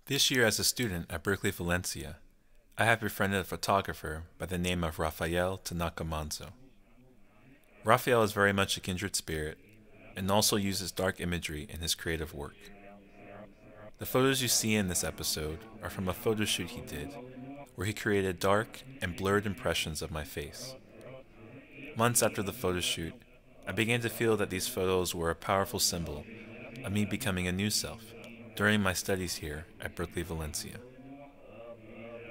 This year as a student at Berkeley Valencia, I have befriended a photographer by the name of Rafael Tanaka Monzo. Rafael is very much a kindred spirit and also uses dark imagery in his creative work. The photos you see in this episode are from a photo shoot he did, where he created dark and blurred impressions of my face. Months after the photo shoot, I began to feel that these photos were a powerful symbol of me becoming a new self during my studies here at Berkeley Valencia.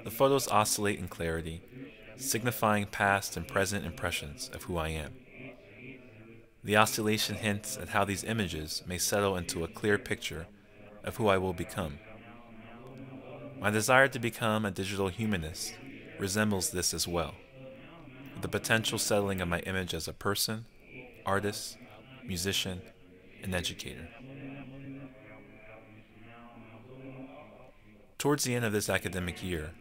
The photos oscillate in clarity, signifying past and present impressions of who I am. The oscillation hints at how these images may settle into a clear picture of who I will become. My desire to become a digital humanist resembles this as well, with the potential settling of my image as a person, artist, musician, and educator. Towards the end of this academic year,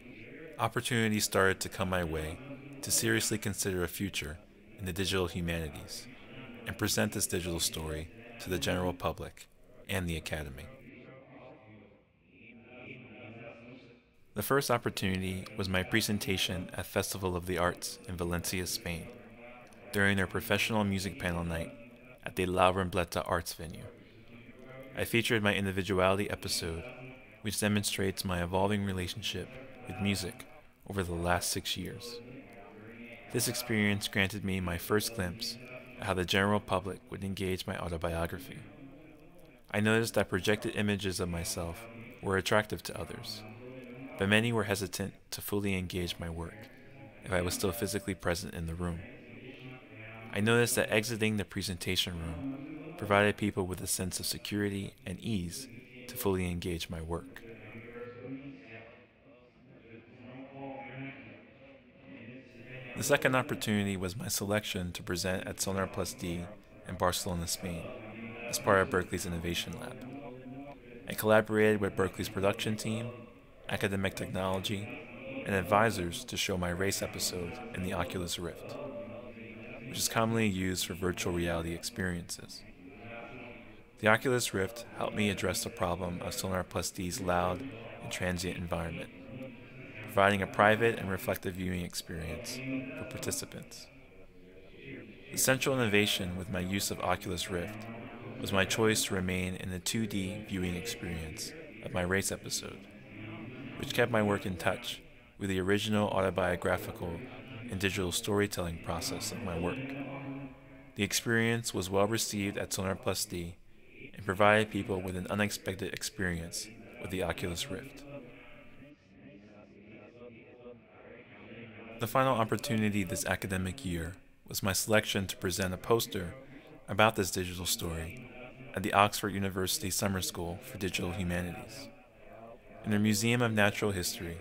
opportunities started to come my way to seriously consider a future in the digital humanities and present this digital story to the general public and the academy. The first opportunity was my presentation at Festival of the Arts in Valencia, Spain, during their professional music panel night at the La Rambleta Arts venue. I featured my individuality episode, which demonstrates my evolving relationship with music over the last 6 years. This experience granted me my first glimpse at how the general public would engage my autobiography. I noticed that projected images of myself were attractive to others, but many were hesitant to fully engage my work if I was still physically present in the room. I noticed that exiting the presentation room provided people with a sense of security and ease to fully engage my work. The second opportunity was my selection to present at Sonar Plus D in Barcelona, Spain, as part of Berkeley's Innovation Lab. I collaborated with Berkeley's production team, academic technology, and advisors to show my race episode in the Oculus Rift, which is commonly used for virtual reality experiences. The Oculus Rift helped me address the problem of Sonar Plus D's loud and transient environment, providing a private and reflective viewing experience for participants. The central innovation with my use of Oculus Rift was my choice to remain in the 2D viewing experience of my race episode, which kept my work in touch with the original autobiographical and digital storytelling process of my work. The experience was well received at Sonar Plus D and provided people with an unexpected experience with the Oculus Rift. The final opportunity this academic year was my selection to present a poster about this digital story at the Oxford University Summer School for Digital Humanities. In their Museum of Natural History,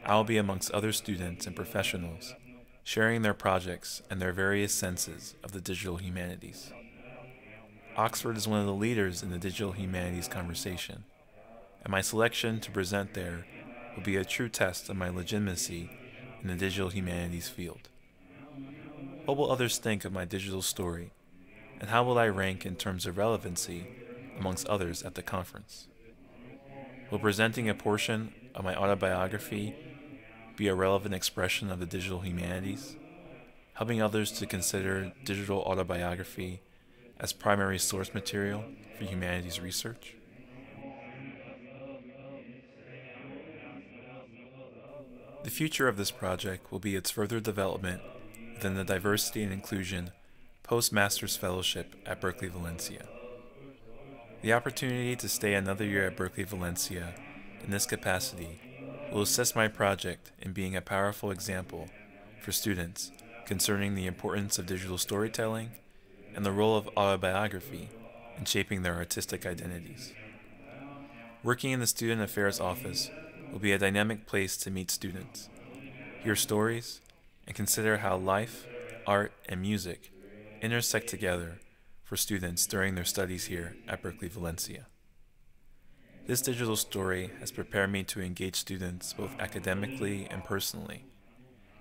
I will be amongst other students and professionals sharing their projects and their various senses of the digital humanities. Oxford is one of the leaders in the digital humanities conversation, and my selection to present there will be a true test of my legitimacy in the digital humanities field. What will others think of my digital story, and how will I rank in terms of relevancy amongst others at the conference? Will presenting a portion of my autobiography be a relevant expression of the digital humanities, helping others to consider digital autobiography as primary source material for humanities research? The future of this project will be its further development within the Diversity and Inclusion Postmaster's Fellowship at Berkeley Valencia. The opportunity to stay another year at Berkeley Valencia in this capacity will assist my project in being a powerful example for students concerning the importance of digital storytelling and the role of autobiography in shaping their artistic identities. Working in the Student Affairs Office will be a dynamic place to meet students, hear stories, and consider how life, art, and music intersect together for students during their studies here at Berkeley Valencia. This digital story has prepared me to engage students both academically and personally,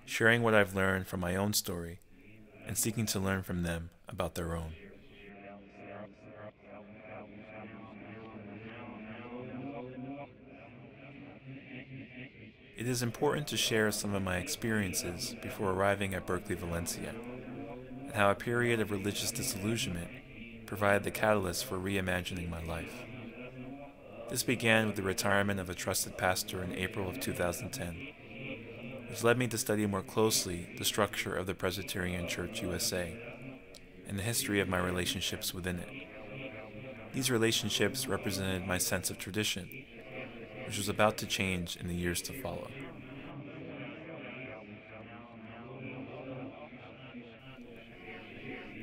sharing what I've learned from my own story and seeking to learn from them about their own. It is important to share some of my experiences before arriving at Berkeley, Valencia, and how a period of religious disillusionment provided the catalyst for reimagining my life. This began with the retirement of a trusted pastor in April of 2010, which led me to study more closely the structure of the Presbyterian Church USA and the history of my relationships within it. These relationships represented my sense of tradition, which was about to change in the years to follow.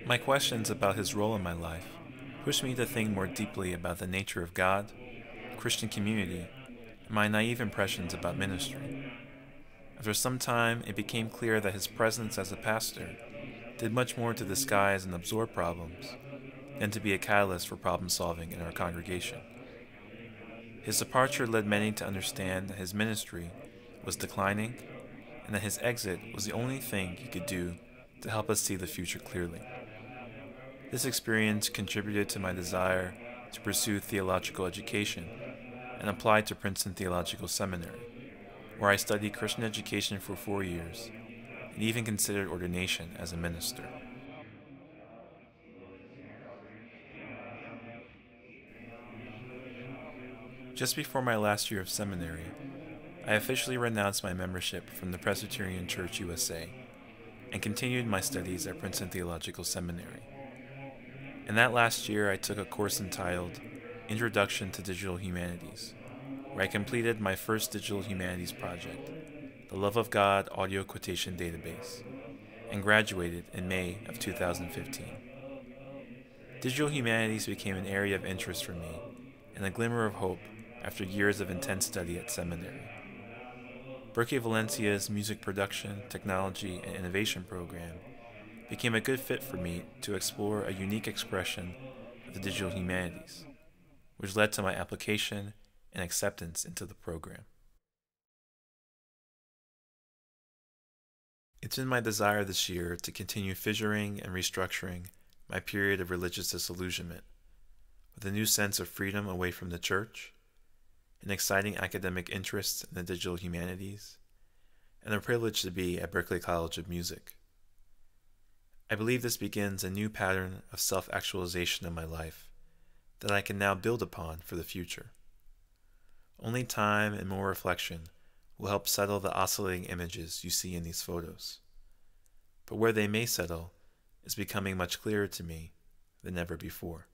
My questions about his role in my life pushed me to think more deeply about the nature of God, Christian community, and my naive impressions about ministry. After some time, it became clear that his presence as a pastor did much more to disguise and absorb problems than to be a catalyst for problem solving in our congregation. His departure led many to understand that his ministry was declining and that his exit was the only thing he could do to help us see the future clearly. This experience contributed to my desire to pursue theological education and applied to Princeton Theological Seminary, where I studied Christian education for 4 years and even considered ordination as a minister. Just before my last year of seminary, I officially renounced my membership from the Presbyterian Church USA and continued my studies at Princeton Theological Seminary. In that last year, I took a course entitled Introduction to Digital Humanities, where I completed my first digital humanities project, the Love of God Audio Quotation Database, and graduated in May of 2015. Digital humanities became an area of interest for me and a glimmer of hope after years of intense study at seminary. Berkeley Valencia's music production, technology, and innovation program became a good fit for me to explore a unique expression of the digital humanities, which led to my application and acceptance into the program. It's in my desire this year to continue fissuring and restructuring my period of religious disillusionment with a new sense of freedom away from the church, an exciting academic interest in the digital humanities, and a privilege to be at Berklee College of Music. I believe this begins a new pattern of self-actualization in my life that I can now build upon for the future. Only time and more reflection will help settle the oscillating images you see in these photos. But where they may settle is becoming much clearer to me than ever before.